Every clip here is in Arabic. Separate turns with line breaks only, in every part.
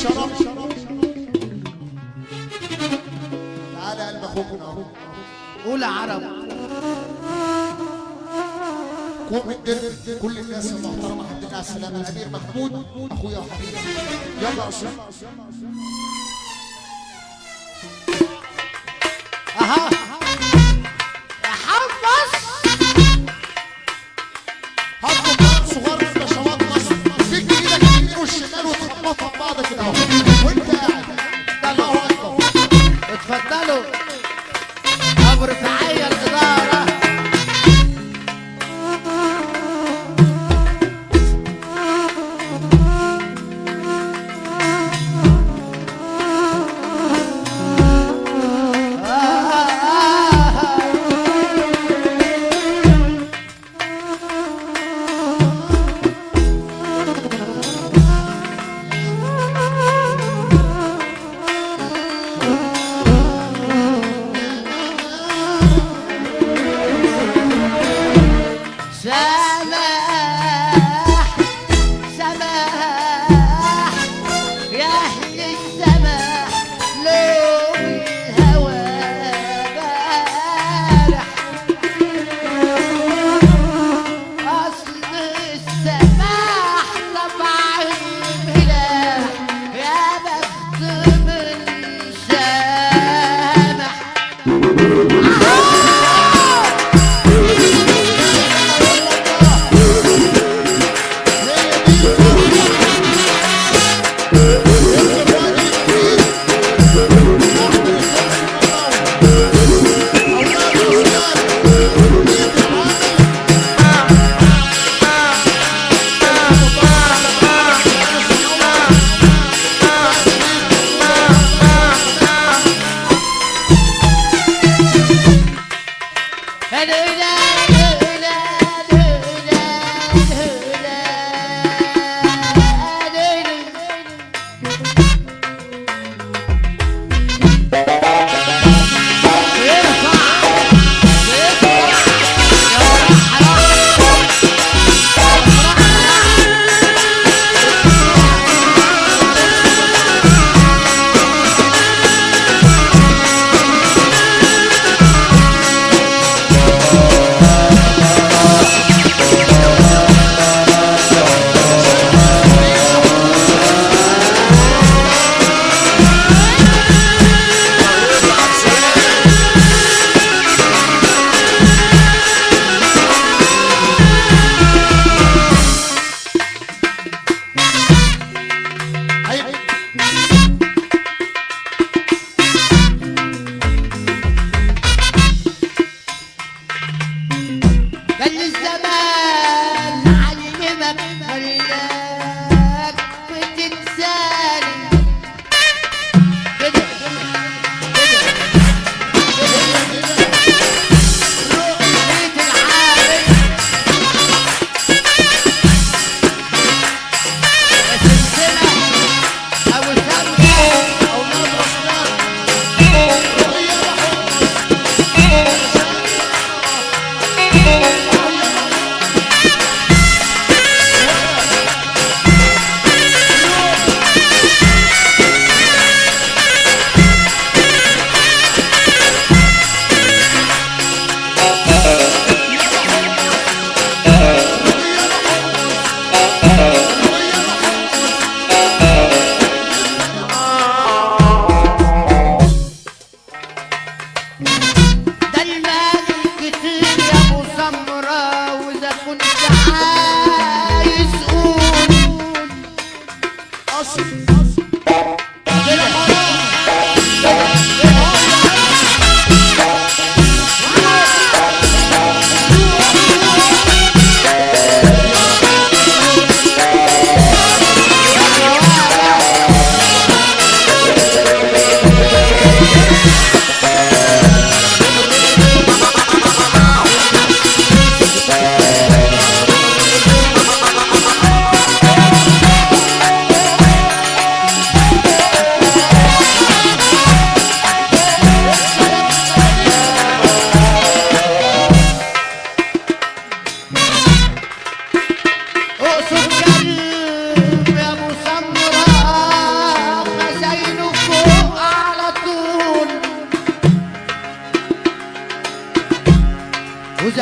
شرب. تعالى قلب اخوكم اهو.
قول يا عرب.
قوم الدرب كل الناس المحترمه الحمد لله على السلامه. الامير محمود اخويا وحبيبي يلا عشان
اها حفظ
هاتوا كلام صغار في بشوات مصر. تدي ايدك اليمين والشمال وتخبطها في بعض كده اهو وانت قاعد. الله اكبر.
اتفضلوا ابو رفاعيه الاداره.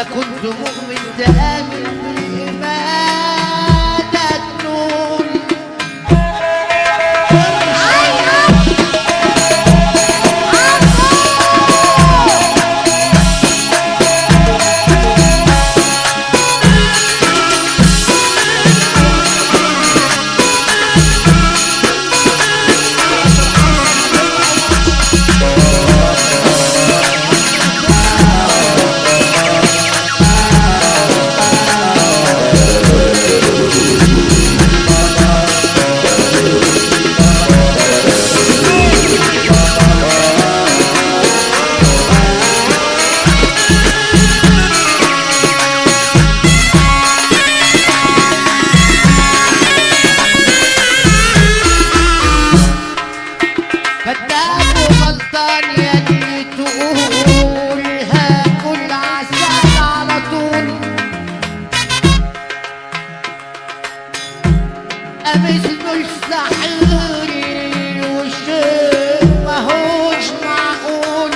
إذا كنت مؤمن تآمن بإيمانك نور. كذاب وغلطان يا اللي تقول هاكل عسل على طول. مثله السحيري والشيء ماهوش معقول.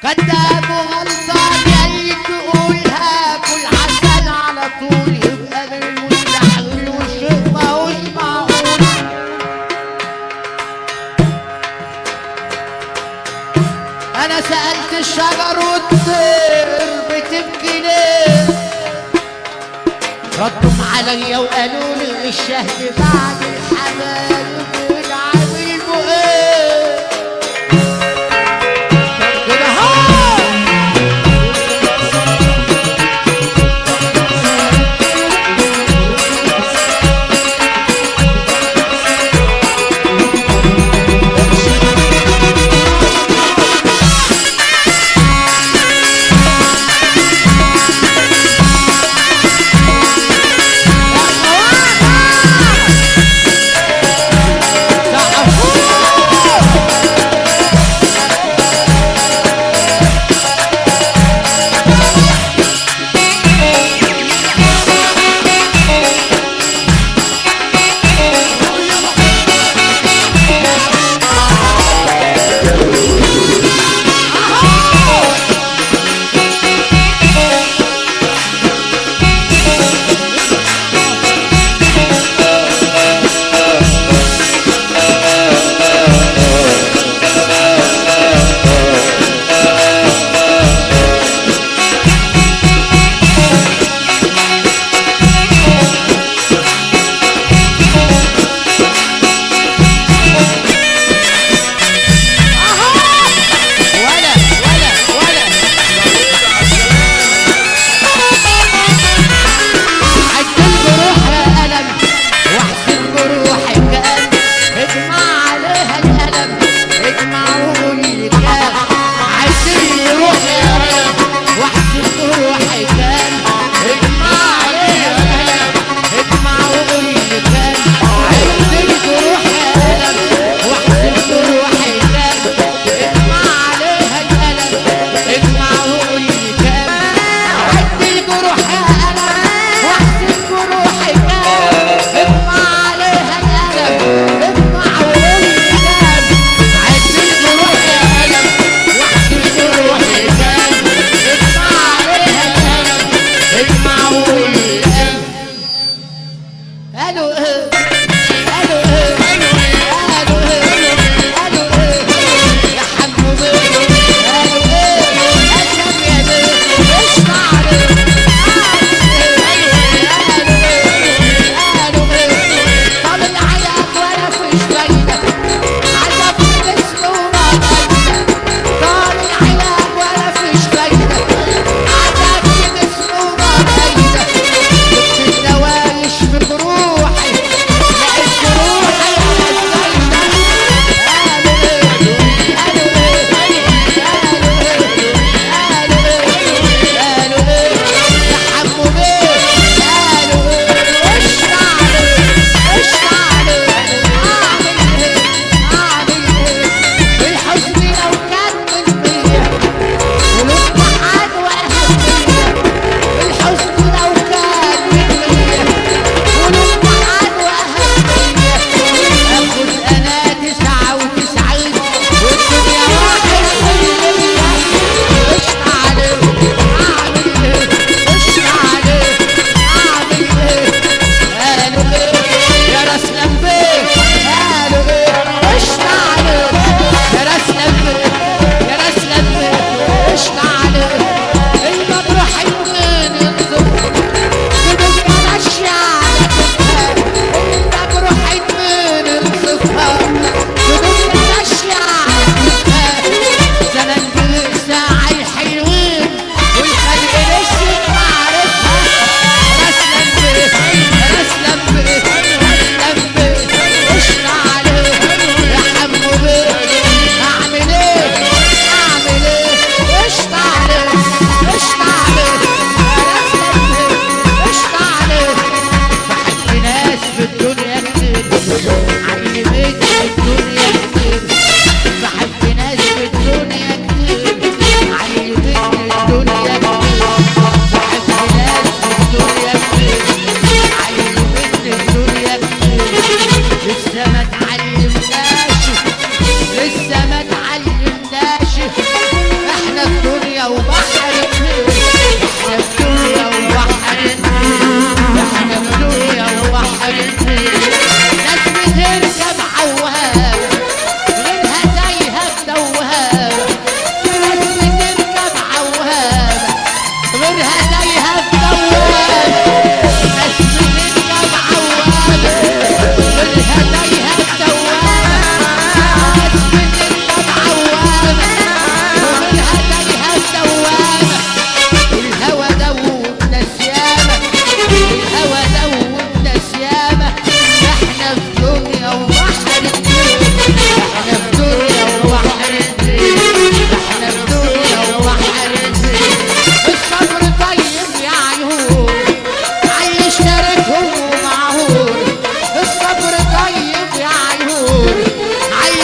كذاب وغلطان يا اللي تقول هاكل عسل على طول. يبقى من المستحيل والشيء ماهوش معقول. أنا سألت الشجر والطير بتبكي ليه؟ ردوا عليا وقالوا لي الشهد بعد الحبايب والعامل المؤيد. كده هو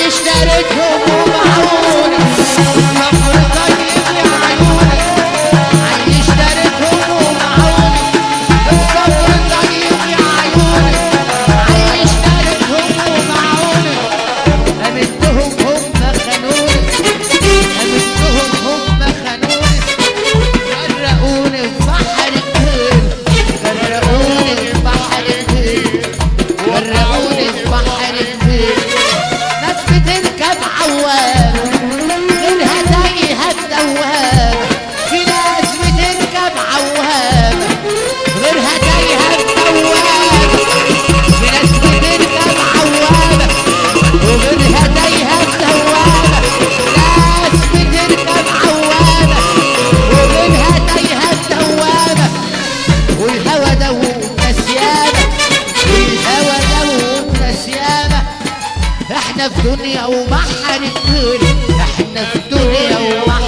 اشتريتهم وباعوني الصبر طيب يا عيوني عيش اشتريتهم وباعوني الصبر طيب يا عيوني عيش اشتريتهم وباعوني امدهم هم خانوني امدهم هم خانوني غرقوني في بحر الهيل غرقوني في بحر الهيل غرقوني في بحر الهيل ناس بتركب عوامة غيرها تايهة الدوامة في ناس بتركب عوامة غيرها تايهة الدوامة في ناس بتركب عوامة وغيرها تايهة الدوامة ناس بتركب عوامة وغيرها تايهة الدوامة والهوى دوم نسيانة والهوى دوم نسيانة احنا في دنيا وبحر الهيل احنا في دنيا وبحر